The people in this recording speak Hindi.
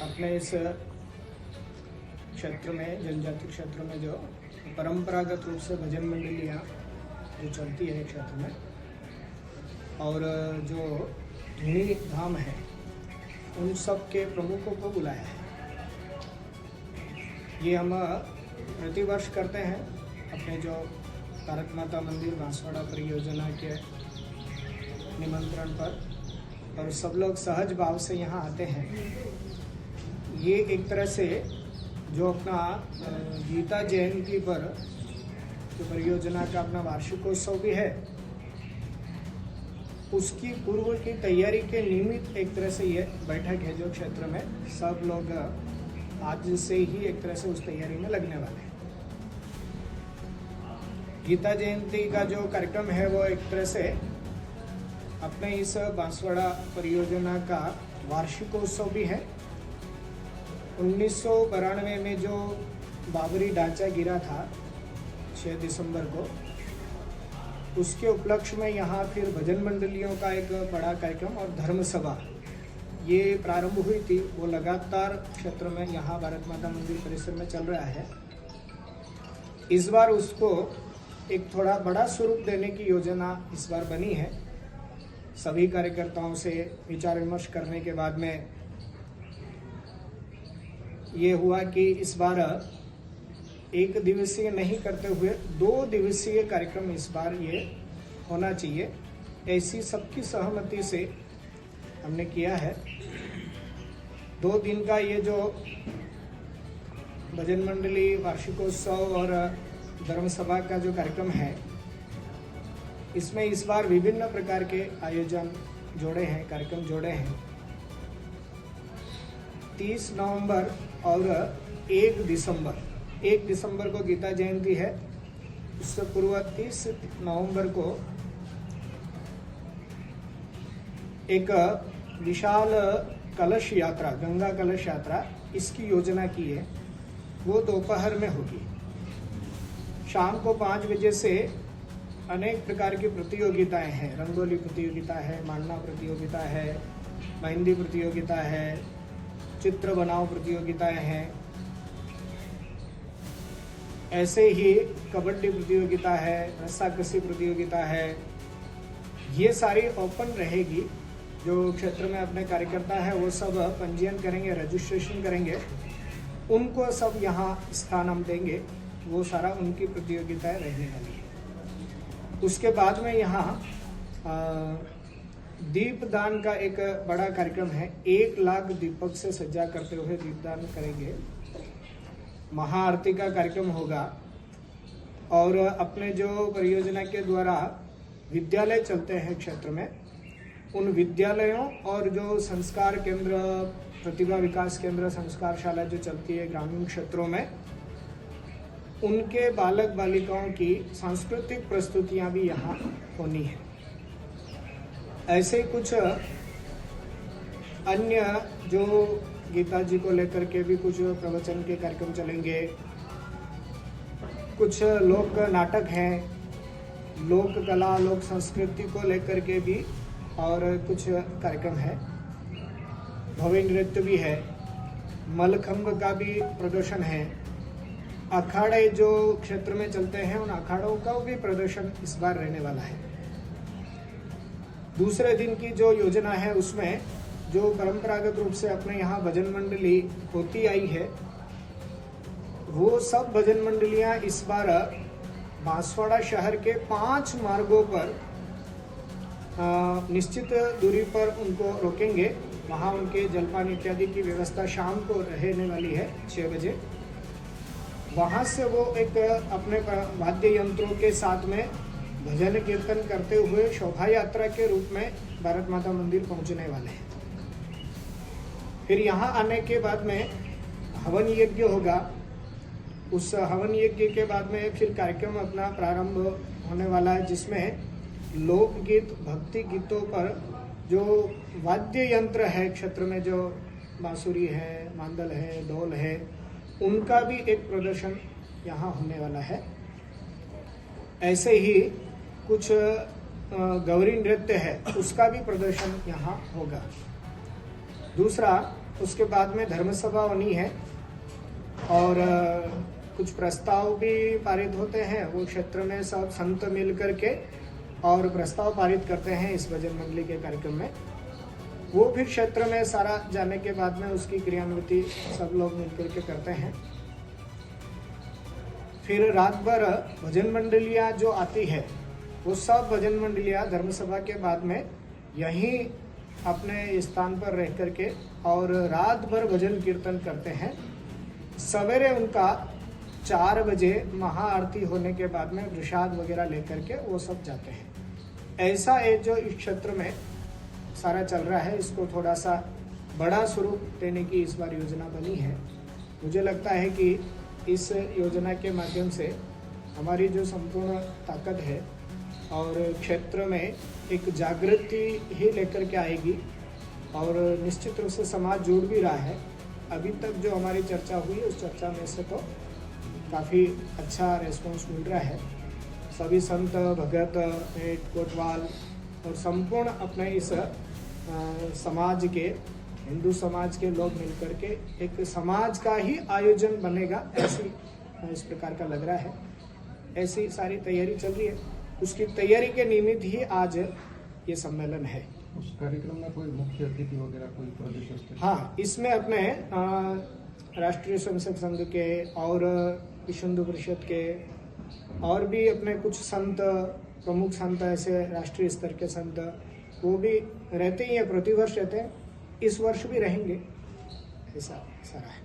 अपने इस क्षेत्र में, जनजाति क्षेत्र में जो परंपरागत रूप से भजन मंडलियाँ जो चलती है क्षेत्र में, और जो धूनी धाम है, उन सब के प्रमुखों को बुलाया है। ये हम प्रतिवर्ष करते हैं अपने जो भारत माता मंदिर बांसवाड़ा परियोजना के निमंत्रण पर, और सब लोग सहज भाव से यहाँ आते हैं। ये एक तरह से जो अपना गीता जयंती पर जो परियोजना का अपना वार्षिकोत्सव भी है, उसकी पूर्व की तैयारी के निमित्त एक तरह से ये बैठक है जो क्षेत्र में सब लोग आज से ही एक तरह से उस तैयारी में लगने वाले हैं। गीता जयंती का जो कार्यक्रम है वो एक तरह से अपने इस बांसवाड़ा परियोजना का वार्षिकोत्सव भी है। 1992 में जो बाबरी ढांचा गिरा था 6 दिसंबर को, उसके उपलक्ष्य में यहाँ फिर भजन मंडलियों का एक बड़ा कार्यक्रम और धर्म सभा ये प्रारंभ हुई थी। वो लगातार क्षेत्र में यहाँ भारत माता मंदिर परिसर में चल रहा है। इस बार उसको एक थोड़ा बड़ा स्वरूप देने की योजना इस बार बनी है। सभी कार्यकर्ताओं से विचार विमर्श करने के बाद में ये हुआ कि इस बार 1 दिवसीय नहीं करते हुए 2 दिवसीय कार्यक्रम इस बार ये होना चाहिए। ऐसी सबकी सहमति से हमने किया है। 2 दिन का ये जो भजन मंडली वार्षिकोत्सव और धर्म सभा का जो कार्यक्रम है, इसमें इस बार विभिन्न प्रकार के आयोजन जोड़े हैं, कार्यक्रम जोड़े हैं। 30 नवंबर और 1 दिसंबर को गीता जयंती है। उससे पूर्व 30 नवंबर को एक विशाल कलश यात्रा, गंगा कलश यात्रा, इसकी योजना की है। वो दोपहर में होगी। शाम को 5 बजे से अनेक प्रकार की प्रतियोगिताएं हैं। रंगोली प्रतियोगिता है, मांडना प्रतियोगिता है, मेहंदी प्रतियोगिता है, चित्र बनाओ प्रतियोगिताएं हैं। ऐसे ही कबड्डी प्रतियोगिता है, रस्साकसी प्रतियोगिता है। ये सारी ओपन रहेगी। जो क्षेत्र में अपने कार्यकर्ता है वो सब पंजीयन करेंगे, रजिस्ट्रेशन करेंगे, उनको सब यहाँ स्थान हम देंगे। वो सारा उनकी प्रतियोगिताएं रहने वाली है। उसके बाद में यहाँ दीपदान का एक बड़ा कार्यक्रम है। 1 लाख दीपक से सज्जा करते हुए दीपदान करेंगे। महाआरती का कार्यक्रम होगा। और अपने जो परियोजना के द्वारा विद्यालय चलते हैं क्षेत्र में, उन विद्यालयों और जो संस्कार केंद्र, प्रतिभा विकास केंद्र, संस्कार शाला जो चलती है ग्रामीण क्षेत्रों में, उनके बालक बालिकाओं की सांस्कृतिक प्रस्तुतियां भी यहाँ होनी है। ऐसे कुछ अन्य जो गीता जी को लेकर के भी कुछ प्रवचन के कार्यक्रम चलेंगे। कुछ लोक नाटक हैं, लोक कला, लोक संस्कृति को लेकर के भी और कुछ कार्यक्रम है। भव्य नृत्य भी है, मलखंभ का भी प्रदर्शन है। अखाड़े जो क्षेत्र में चलते हैं, उन अखाड़ों का भी प्रदर्शन इस बार रहने वाला है। दूसरे दिन की जो योजना है, उसमें जो परंपरागत रूप से अपने यहाँ भजन मंडली होती आई है, वो सब भजन मंडलियाँ इस बार बांसवाड़ा शहर के 5 मार्गों पर निश्चित दूरी पर उनको रोकेंगे। वहाँ उनके जलपान इत्यादि की व्यवस्था शाम को रहने वाली है 6 बजे। वहाँ से वो एक अपने वाद्य यंत्रों के साथ में भजन कीर्तन करते हुए शोभा यात्रा के रूप में भारत माता मंदिर पहुँचने वाले हैं। फिर यहाँ आने के बाद में हवन यज्ञ होगा। उस हवन यज्ञ के बाद में फिर कार्यक्रम अपना प्रारंभ होने वाला है, जिसमें लोकगीत, भक्ति गीतों पर जो वाद्य यंत्र है क्षेत्र में, जो बांसुरी है, मांदल है, ढोल है, उनका भी एक प्रदर्शन यहाँ होने वाला है। ऐसे ही कुछ गौरी नृत्य है, उसका भी प्रदर्शन यहाँ होगा। दूसरा, उसके बाद में धर्म सभा होनी है और कुछ प्रस्ताव भी पारित होते हैं। वो क्षेत्र में सब संत मिल करके और प्रस्ताव पारित करते हैं इस भजन मंडली के कार्यक्रम में। वो फिर क्षेत्र में सारा जाने के बाद में उसकी क्रियान्विति सब लोग मिलकर के करते हैं। फिर रात भर भजन मंडलियाँ जो आती है वो सब भजन मंडलियाँ धर्म सभा के बाद में यहीं अपने स्थान पर रह करके और रात भर भजन कीर्तन करते हैं। सवेरे उनका 4 बजे महाआरती होने के बाद में प्रसाद वगैरह लेकर के वो सब जाते हैं। ऐसा है जो इस क्षेत्र में सारा चल रहा है। इसको थोड़ा सा बड़ा स्वरूप देने की इस बार योजना बनी है। मुझे लगता है कि इस योजना के माध्यम से हमारी जो संपूर्ण ताकत है और क्षेत्र में एक जागृति ही लेकर के आएगी और निश्चित रूप से समाज जुड़ भी रहा है। अभी तक जो हमारी चर्चा हुई उस चर्चा में से तो काफ़ी अच्छा रेस्पॉन्स मिल रहा है। सभी संत भगत कोतवाल और संपूर्ण अपने इस समाज के हिंदू समाज के लोग मिलकर के एक समाज का ही आयोजन बनेगा, ऐसी इस प्रकार का लग रहा है। ऐसी सारी तैयारी चल रही है। उसकी तैयारी के निमित्त ही आज ये सम्मेलन है। उस कार्यक्रम में कोई मुख्य अतिथि वगैरह कोई प्रदेश स्तर? हाँ, इसमें अपने राष्ट्रीय स्वयंसेवक संघ के और विश्व हिंदू परिषद के और भी अपने कुछ संत, प्रमुख संत, ऐसे राष्ट्रीय स्तर के संत वो भी रहते ही हैं, प्रतिवर्ष रहते हैं, इस वर्ष भी रहेंगे, ऐसा सारा है।